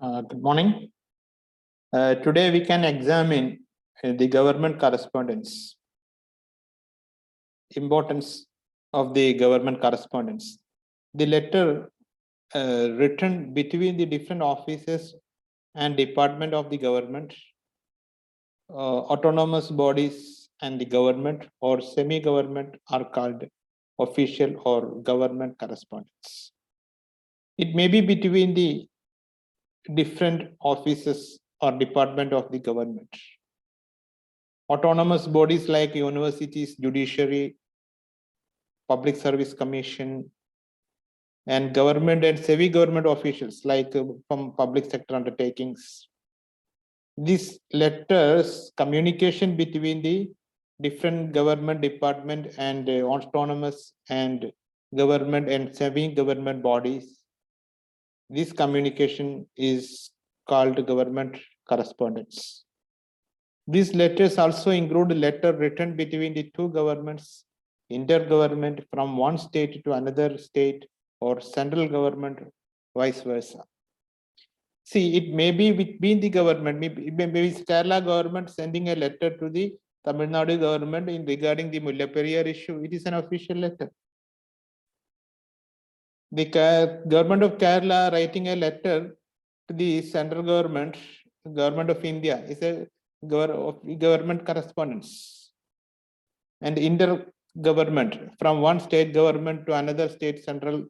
Good morning. Today we can examine the government correspondence, importance of the government correspondence. The letter written between the different offices and department of the government, autonomous bodies and the government or semi-government are called official or government correspondence. It may be between the different offices or department of the government. Autonomous bodies like universities, judiciary, public service commission, and government and semi-government officials like from public sector undertakings. These letters, communication between the different government department and autonomous and government and semi-government bodies, this communication is called government correspondence. These letters also include a letter written between the two governments, intergovernment from one state to another state, or central government, vice versa. See, it may be between the government, maybe Kerala government sending a letter to the Tamil Nadu government in regarding the Mullaperiyar issue. It is an official letter. The government of Kerala writing a letter to the central government of India is a government correspondence. And intergovernment from one state government to another state central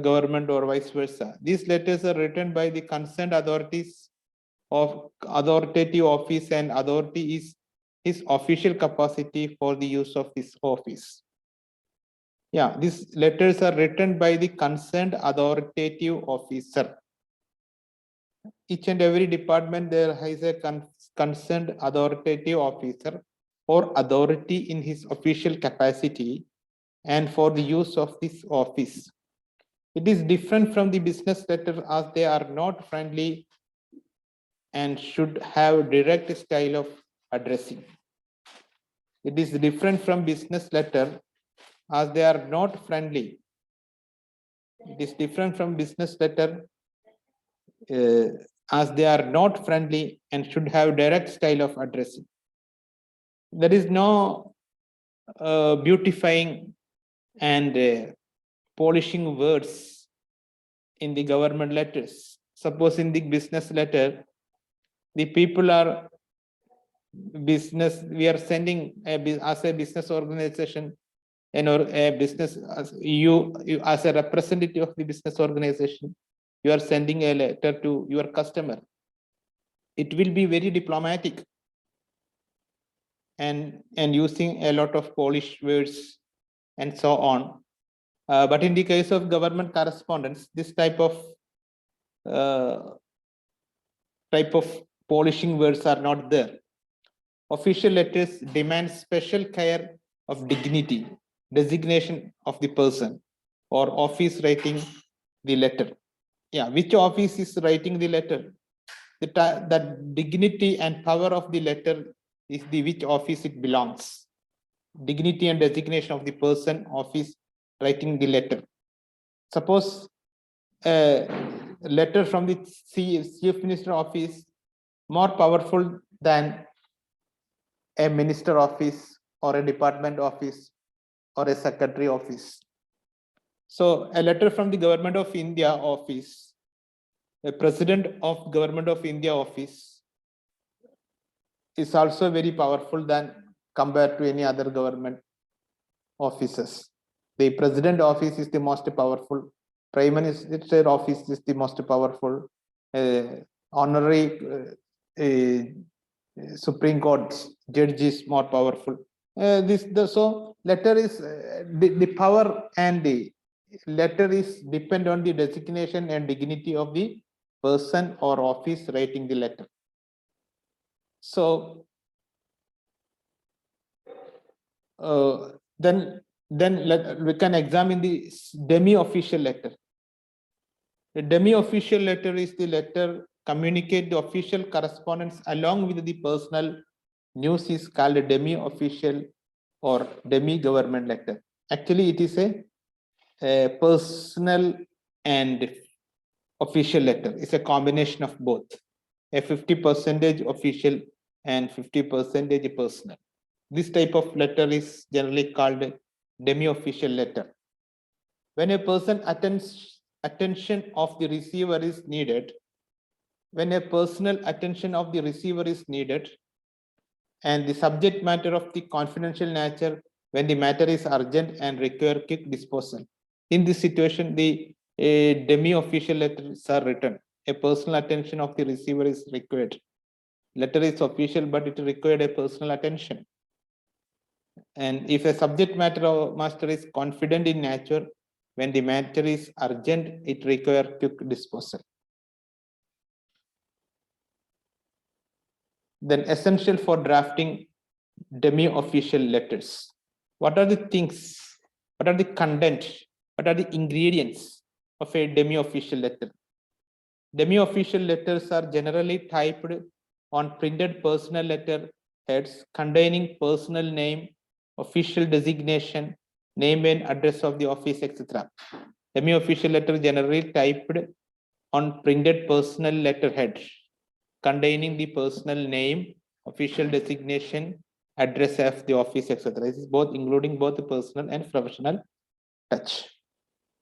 government or vice versa. These letters are written by the concerned authorities of authoritative office, and authority is his official capacity for the use of this office. Yeah, these letters are written by the concerned authoritative officer. Each and every department there has a concerned authoritative officer or authority in his official capacity and for the use of this office. It is different from the business letter as they are not friendly and should have direct style of addressing. It is different from business letter as they are not friendly. It is different from business letter as they are not friendly and should have direct style of addressing. There is no beautifying and polishing words in the government letters. Suppose in the business letter, the people are business, we are sending as a business organization and or a business, as you as a representative of the business organization, you are sending a letter to your customer. It will be very diplomatic and using a lot of polished words and so on. But in the case of government correspondence, this type of polishing words are not there. Official letters demand special care of dignity, designation of the person, or office writing the letter. Yeah, which office is writing the letter? That dignity and power of the letter is the which office it belongs. Dignity and designation of the person, office writing the letter. Suppose a letter from the chief minister office more powerful than a minister office or a department office or a secretary office. So a letter from the government of India office, a president of government of India office is also very powerful than compared to any other government offices. The president office is the most powerful, prime minister office is the most powerful, honorary Supreme Court judge is more powerful. So letter is the power, and the letter is depend on the designation and dignity of the person or office writing the letter. So then we can examine the demi-official letter. The demi-official letter is the letter communicate the official correspondence along with the personal news is called a demi-official or demi-government letter. Actually, it is a personal and official letter. It's a combination of both, a 50% official and 50% personal. This type of letter is generally called demi-official letter. When a person attention of the receiver is needed, when a personal attention of the receiver is needed, and the subject matter of the confidential nature when the matter is urgent and require quick disposal. In this situation, the demi-official letters are written. A personal attention of the receiver is required. Letter is official, but it required a personal attention. And if a subject matter is confident in nature, when the matter is urgent, it requires quick disposal. Then essential for drafting demi-official letters. What are the things? What are the content? What are the ingredients of a demi-official letter? Demi-official letters are generally typed on printed personal letter heads containing personal name, official designation, name and address of the office, etc. Demi-official letter generally typed on printed personal letterhead containing the personal name, official designation, address of the office, etc. This is both including both the personal and professional touch.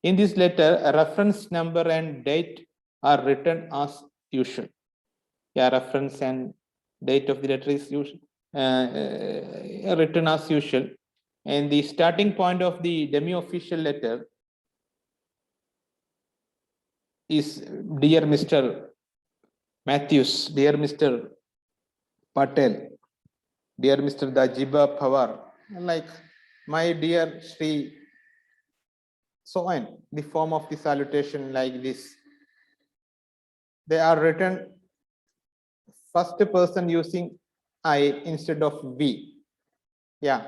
In this letter, a reference number and date are written as usual. Yeah, reference and date of the letter is usual, written as usual. And the starting point of the demi-official letter is Dear Mr. Matthews, Dear Mr. Patel, Dear Mr. Dajiba Pawar, like my dear Sri, so on, the form of the salutation like this. They are written first person using I instead of we. Yeah,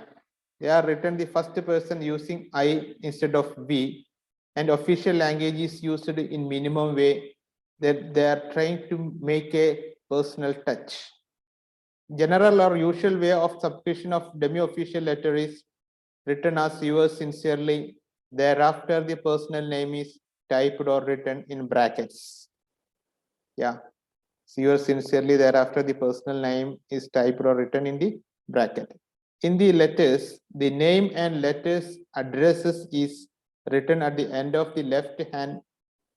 they are written the first person using I instead of we, and official language is used in minimum way that they are trying to make a personal touch. General or usual way of subscription of demi-official letter is written as yours sincerely. Thereafter, the personal name is typed or written in brackets. Yeah, so yours sincerely. Thereafter, the personal name is typed or written in the bracket. In the letters, the name and letters addresses is written at the end of the left hand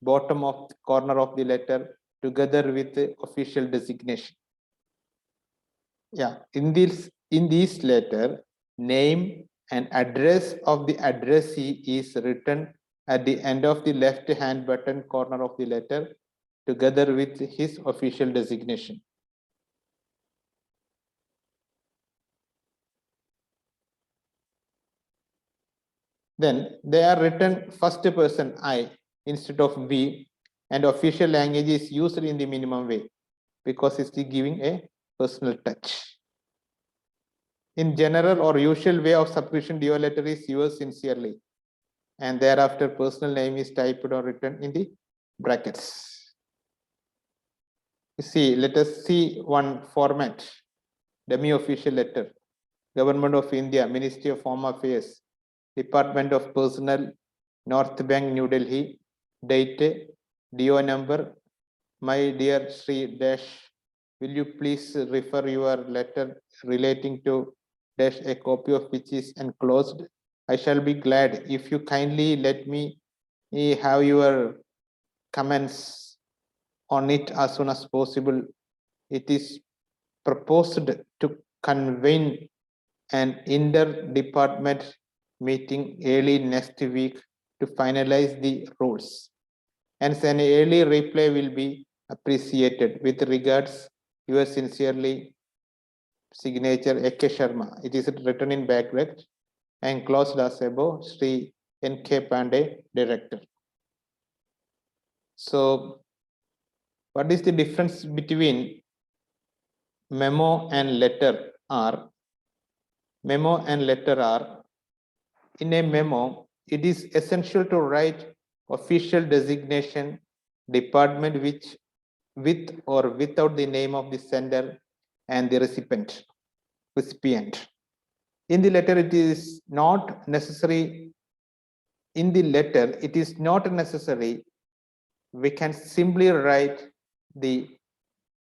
bottom of the corner of the letter together with the official designation. Yeah, in this letter, name and address of the addressee is written at the end of the left hand button corner of the letter together with his official designation. Then they are written first person I instead of we, and official language is used in the minimum way because it's giving a personal touch. In general or usual way of subscription, DO letter is yours sincerely, and thereafter personal name is typed or written in the brackets. See, let us see one format. Demi-official letter. Government of India, Ministry of Home Affairs, Department of Personnel, North Bank, New Delhi. Date, DO number. My dear Sri Dash, will you please refer your letter relating to Dash, a copy of which is enclosed? I shall be glad if you kindly let me have your comments on it as soon as possible. It is proposed to convene an inter-department meeting early next week to finalize the rules. Hence, an early reply will be appreciated. With regards, yours sincerely, signature Eke Sharma. It is written in bracket and closed as above, Sri N.K. Pandey, Director. So, what is the difference between memo and letter R? Memo and letter R. In a memo, it is essential to write official designation, department which with or without the name of the sender and the recipient. In the letter, it is not necessary. In the letter, it is not necessary we can simply write the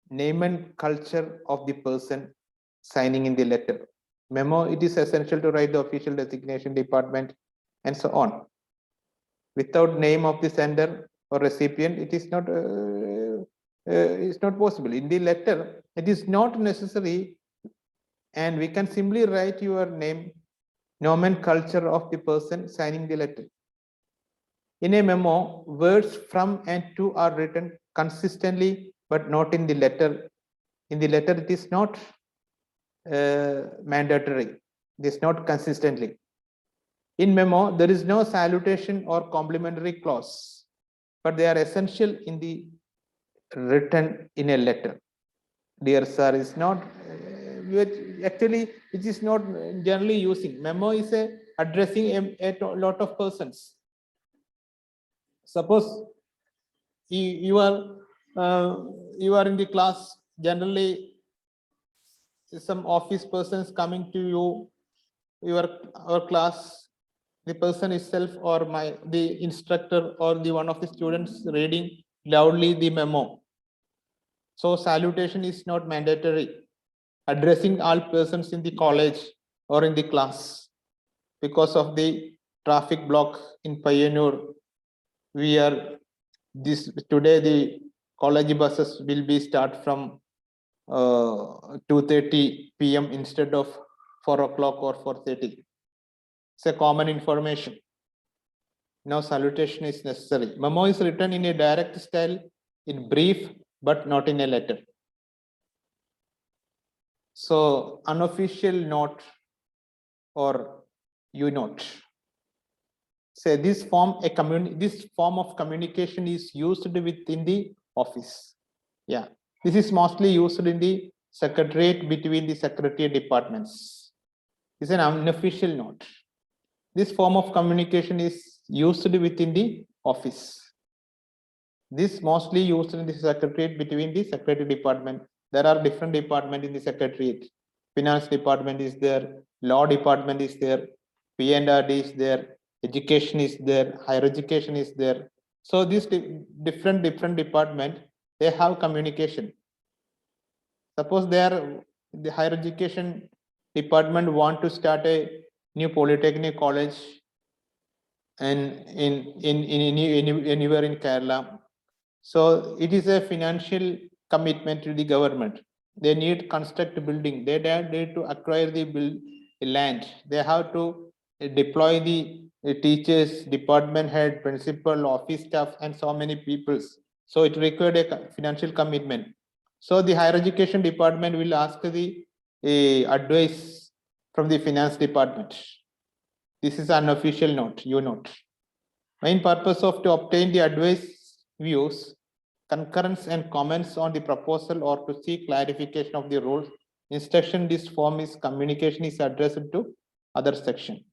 name and culture of the person signing in the letter. Memo, it is essential to write the official designation, department, and so on. Without name of the sender or recipient, it is not it's not possible. In the letter, it is not necessary, and we can simply write your name, nomenclature of the person signing the letter. In a memo, words from and to are written consistently, but not in the letter. In the letter, it is not mandatory. It is not consistently. In memo, there is no salutation or complimentary clause, but they are essential in the written in a letter. Dear sir is not actually it is not generally using. Memo is addressing a lot of persons. Suppose you are in the class, generally some office persons coming to you, our class, the person itself or the instructor or the one of the students reading loudly the memo. So salutation is not mandatory. Addressing all persons in the college or in the class. Because of the traffic block in Payyanur, we are today the college buses will be start from 2:30 p.m. instead of 4 o'clock or 4:30. It's a common information. Now salutation is necessary. Memo is written in a direct style, in brief, but not in a letter. So unofficial note or U-note. Say this form of communication is used within the office. Yeah, this is mostly used in the secretariat between the secretariat departments. It's an unofficial note. This form of communication is used within the office. This mostly used in the secretariat between the secretariat department. There are different departments in the secretariat. Finance department is there, law department is there, P&RD is there, education is there, higher education is there. So these different department, they have communication. Suppose the higher education department want to start a new polytechnic college and anywhere in Kerala. So it is a financial commitment to the government. They need construct building. They need to acquire the land. They have to deploy the teachers, department head, principal, office staff, and so many peoples. So it required a financial commitment. So the higher education department will ask the advice from the finance department. This is an official note, U-note. Main purpose of to obtain the advice, views, concurrence and comments on the proposal or to seek clarification of the rules. Instruction this form is communication is addressed to other section.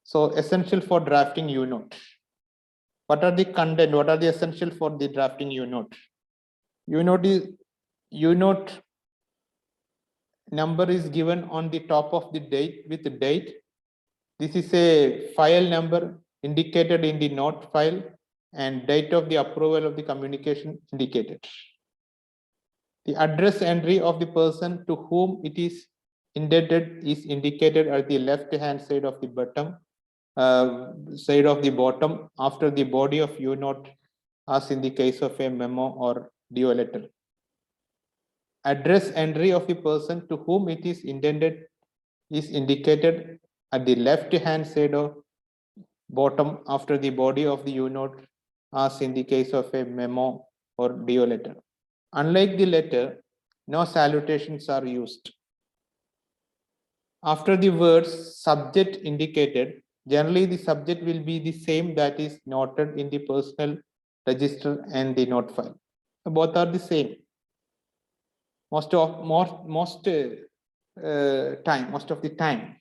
So essential for drafting U-note. What are the content? What are the essential for the drafting U-note? U-note number is given on the top of the date with the date. This is a file number indicated in the note file and date of the approval of the communication indicated. The address entry of the person to whom it is indebted is indicated at the left hand side of the bottom after the body of U-note, as in the case of a memo or DO letter. Address entry of the person to whom it is intended is indicated at the left hand side of bottom after the body of the U-note, as in the case of a memo or DO letter. Unlike the letter, no salutations are used. After the words subject indicated, generally the subject will be the same that is noted in the personal register and the note file. Both are the same. Most of the time.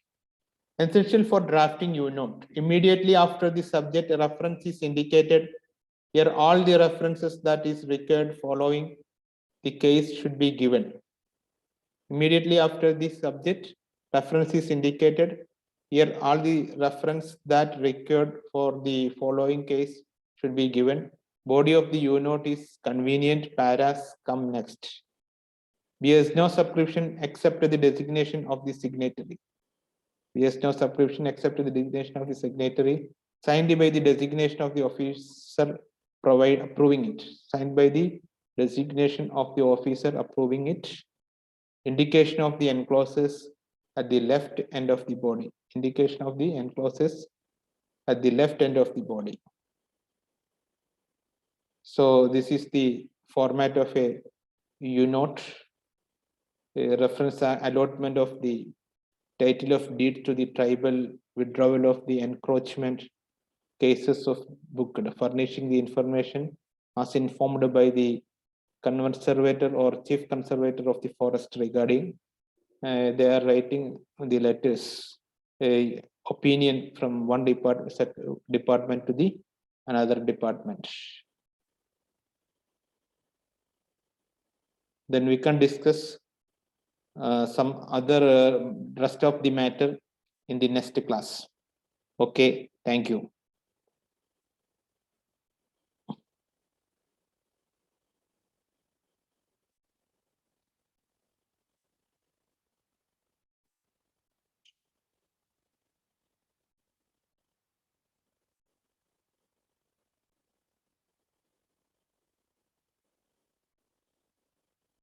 Essential for drafting U-note. Immediately after the subject reference is indicated, here all the references that is required following the case should be given. Immediately after the subject reference is indicated, here all the reference that required for the following case should be given. Body of the U-note is convenient, paras come next. There is no subscription except the designation of the signatory. There is no subscription except the designation of the signatory, signed by the designation of the officer approving it. Signed by the designation of the officer approving it. Indication of the enclosures at the left end of the body. Indication of the enclosures at the left end of the body. So this is the format of a U-note, a reference allotment of the title of deed to the tribal, withdrawal of the encroachment cases of book, furnishing the information as informed by the conservator or chief conservator of the forest regarding. They are writing the letters, opinion from one department to the another department. Then we can discuss some other rest of the matter in the next class. Okay, thank you.